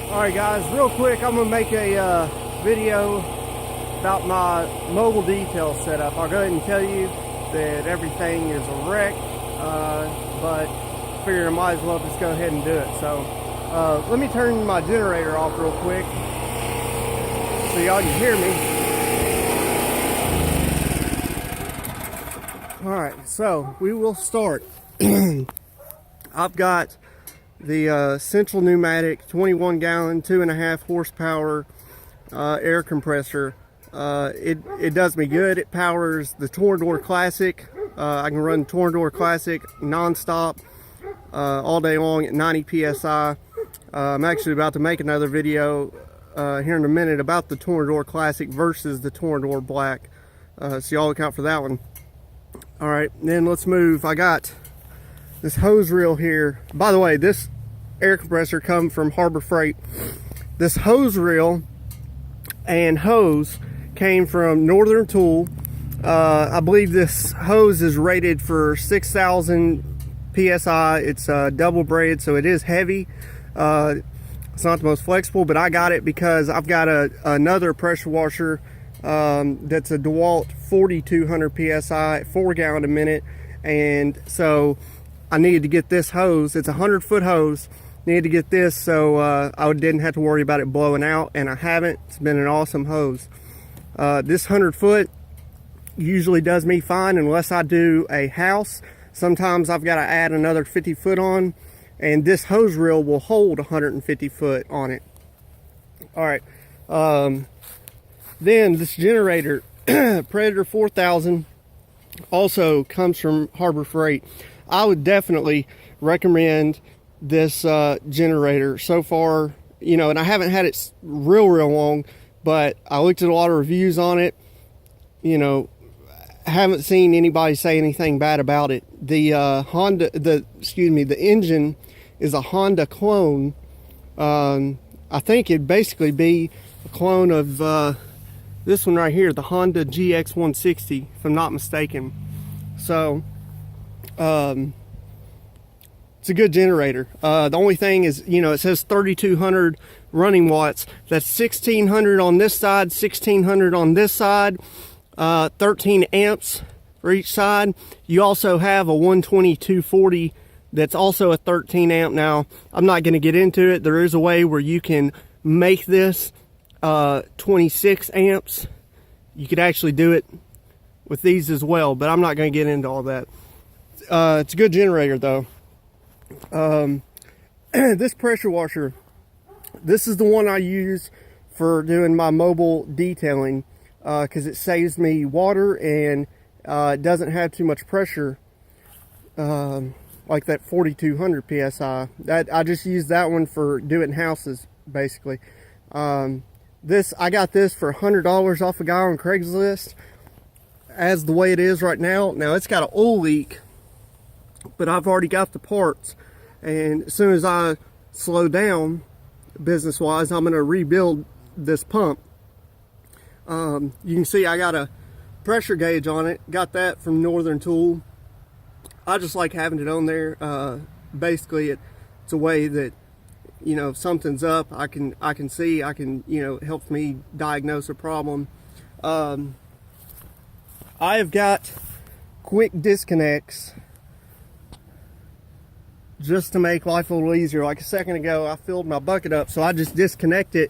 Alright guys, real quick, I'm going to make a video about my mobile detail setup. I'll go ahead and tell you that everything is a wreck, but I figure I might as well just go ahead and do it. So let me turn my generator off real quick so y'all can hear me. Alright, so we will start. I've got the Central Pneumatic 21 gallon 2.5 horsepower air compressor. It does me good. It powers the Torador Classic. I can run Torador Classic non-stop all day long at 90 psi. I'm actually about to make another video here in a minute about the Torador Classic versus the Torador Black, so y'all look out for that one. Alright, then let's move. I got this hose reel here. By the way, this air compressor come from Harbor Freight. This hose reel and hose came from Northern Tool. I believe this hose is rated for 6,000 psi. It's double braid, so it is heavy. It's not the most flexible, but I got it because I've got another pressure washer that's a DeWalt 4200 psi at 4 gallon a minute, and so I needed to get this hose. It's a 100-foot hose. Needed to get this so I didn't have to worry about it blowing out, and I haven't. It's been an awesome hose. This 100-foot usually does me fine unless I do a house. Sometimes I've got to add another 50-foot on, and this hose reel will hold 150 foot on it. All right. Then this generator, Predator 4000, also comes from Harbor Freight. I would definitely recommend this generator so far, you know, and I haven't had it real long, but I looked at a lot of reviews on it. You know, haven't seen anybody say anything bad about it. The the engine is a Honda clone. I think it'd basically be a clone of this one right here, the Honda GX160, if I'm not mistaken. So it's a good generator. The only thing is, you know, it says 3,200 running watts. That's 1,600 on this side, 1,600 on this side, 13 amps for each side. You also have a 120-240 that's also a 13 amp. Now, I'm not going to get into it. There is a way where you can make this 26 amps. You could actually do it with these as well, but I'm not going to get into all that. It's a good generator though. This pressure washer, this is the one I use for doing my mobile detailing, because it saves me water and it doesn't have too much pressure, like that 4,200 psi. I just use that one for doing houses basically. I got this for $100 off a guy on Craigslist. As the way it is right now, it's got an oil leak, but I've already got the parts, and as soon as I slow down business wise, I'm going to rebuild this pump. You can see I got a pressure gauge on it, got that from Northern Tool. I just like having it on there. Basically it's a way that, you know, if something's up, I can see, you know, it helps me diagnose a problem. I have got quick disconnects just to make life a little easier. Like a second ago, I filled my bucket up, so I just disconnect it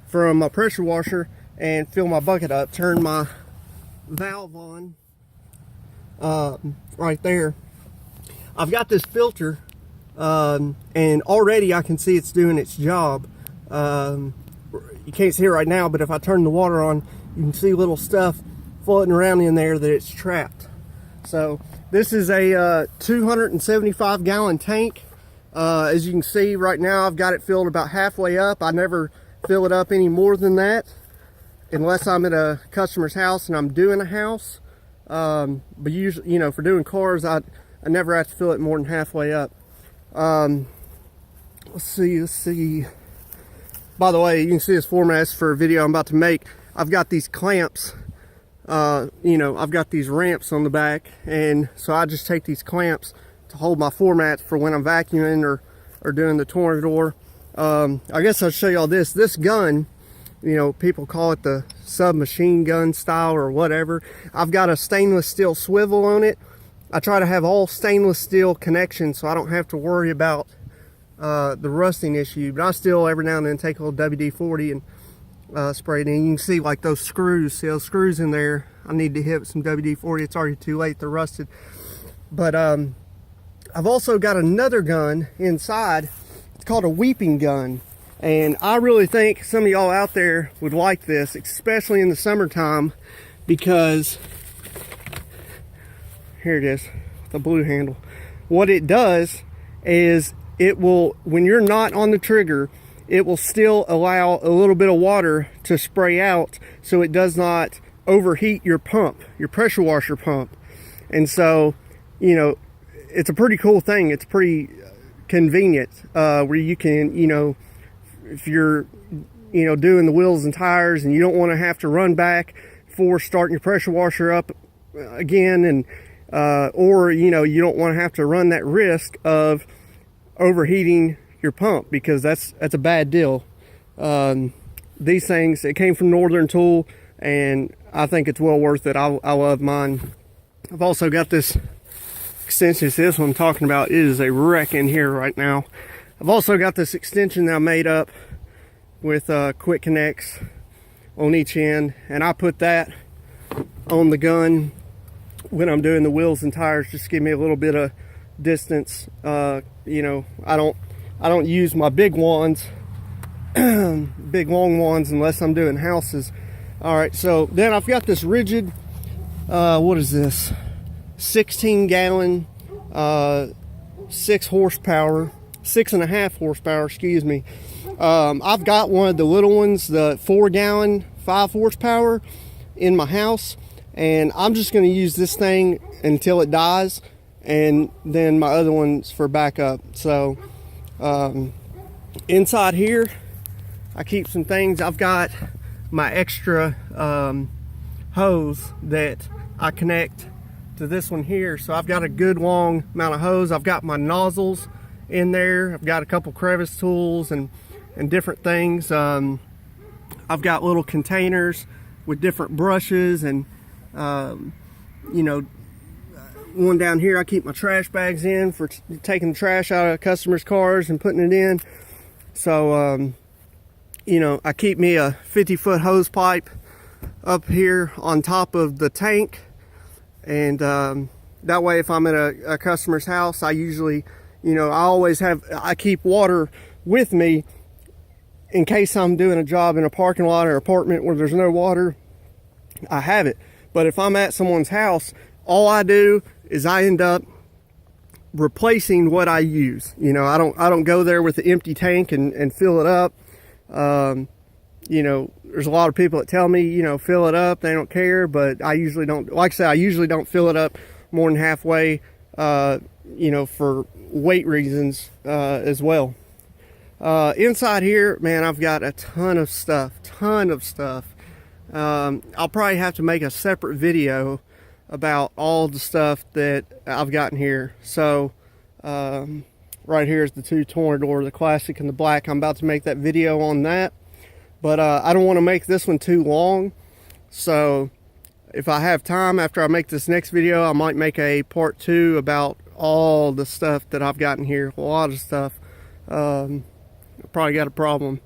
from my pressure washer and fill my bucket up, turn my valve on right there. I've got this filter, and already I can see it's doing its job. You can't see it right now, but if I turn the water on, you can see little stuff floating around in there that it's trapped. So this is a 275 gallon tank. As you can see right now, I've got it filled about halfway up. I never fill it up any more than that unless I'm at a customer's house and I'm doing a house. But usually, you know, for doing cars, I never have to fill it more than halfway up. Let's see. By the way, you can see this format for a video I'm about to make. I've got these clamps. You know, I've got these ramps on the back, and so I just take these clamps to hold my formats for when I'm vacuuming or doing the Torador. I guess I'll show y'all this gun. You know, people call it the submachine gun style or whatever. I've got a stainless steel swivel on it. I try to have all stainless steel connections so I don't have to worry about the rusting issue. But I still every now and then take a little WD-40 and spray it in. You can see like those screws. See those screws in there? I need to hit some WD-40. It's already too late. They're rusted. But I've also got another gun inside. It's called a weeping gun. And I really think some of y'all out there would like this, especially in the summertime, because here it is, the blue handle. What it does is it will, when you're not on the trigger, it will still allow a little bit of water to spray out so it does not overheat your pump, your pressure washer pump. And so, you know, it's a pretty cool thing. It's pretty convenient where you can, you know, if you're, you know, doing the wheels and tires and you don't want to have to run back for starting your pressure washer up again, and or, you know, you don't want to have to run that risk of overheating your pump, because that's a bad deal. These things, it came from Northern Tool, and I think it's well worth it. I love mine. I've also got this extension. This one I'm talking about is a wreck in here right now. I've also got this extension that I made up with quick connects on each end, and I put that on the gun when I'm doing the wheels and tires, just give me a little bit of distance. You know, I don't use my big wands, big long wands, unless I'm doing houses. All right, so then I've got this Ridgid, what is this, 16 gallon, 6 horsepower, 6.5 horsepower, excuse me. I've got one of the little ones, the 4 gallon, 5 horsepower in my house, and I'm just going to use this thing until it dies, and then my other one's for backup. So inside here I keep some things. I've got my extra hose that I connect to this one here, so I've got a good long amount of hose. I've got my nozzles in there. I've got a couple crevice tools and different things. I've got little containers with different brushes, and you know, one down here I keep my trash bags in for taking the trash out of customers' cars and putting it in. So you know, I keep me a 50-foot hose pipe up here on top of the tank, and that way if I'm at a customer's house, I usually, you know, I keep water with me in case I'm doing a job in a parking lot or apartment where there's no water. I have it. But if I'm at someone's house, all I do is I end up replacing what I use. You know, I don't go there with the empty tank and fill it up. You know, there's a lot of people that tell me, you know, fill it up, they don't care, but I usually don't. Like I said, I usually don't fill it up more than halfway, you know, for weight reasons as well. Inside here, man, I've got a ton of stuff. I'll probably have to make a separate video about all the stuff that I've got in here. So right here is the two Toreador, the classic and the black. I'm about to make that video on that, but I don't want to make this one too long. So if I have time after I make this next video, I might make a part 2 about all the stuff that I've got in here. A lot of stuff. Probably got a problem,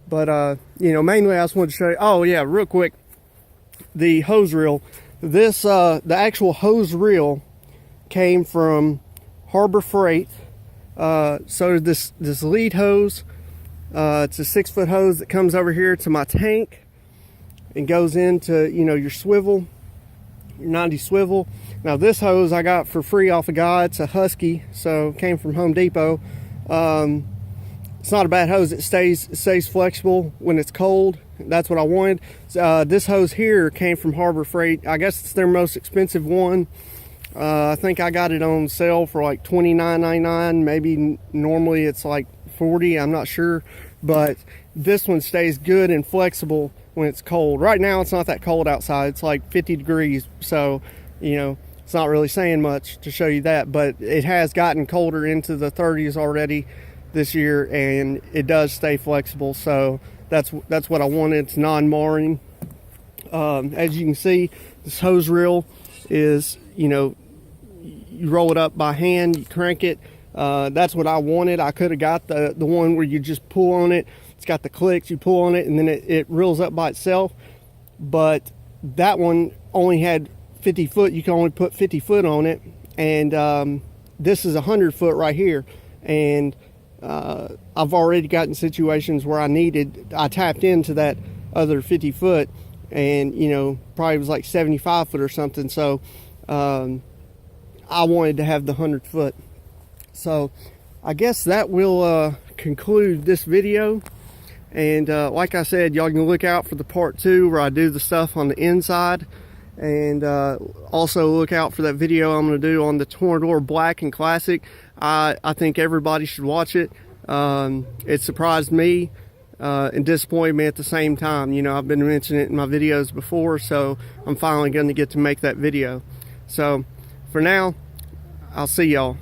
but you know, mainly I just wanted to show you. Oh yeah, real quick, the hose reel. This the actual hose reel came from Harbor Freight. So this lead hose, it's a 6-foot hose that comes over here to my tank and goes into, you know, your swivel, your 90 swivel. Now this hose I got for free off a guy. It's a Husky, so it came from Home Depot. It's not a bad hose. It stays flexible when it's cold. That's what I wanted. This hose here came from Harbor Freight. I guess it's their most expensive one. I think I got it on sale for like $29.99. Maybe normally it's like $40. I'm not sure. But this one stays good and flexible when it's cold. Right now it's not that cold outside. It's like 50 degrees. So, you know, it's not really saying much to show you that. But it has gotten colder into the 30s already. this year, and it does stay flexible. So that's what I wanted. It's non-marring. As you can see, this hose reel is, you know, you roll it up by hand, you crank it. That's what I wanted. I could have got the one where you just pull on it. It's got the clicks, you pull on it, and then it reels up by itself. But that one only had 50 foot. You can only put 50 foot on it. And this is 100 foot right here. And I've already gotten situations where I tapped into that other 50 foot, and, you know, probably was like 75 foot or something. So I wanted to have the 100 foot. So I guess that will conclude this video. And like I said, y'all can look out for the part 2 where I do the stuff on the inside. And also look out for that video I'm going to do on the Toreador Black and Classic. I think everybody should watch it. It surprised me and disappointed me at the same time. You know, I've been mentioning it in my videos before, so I'm finally going to get to make that video. So for now, I'll see y'all.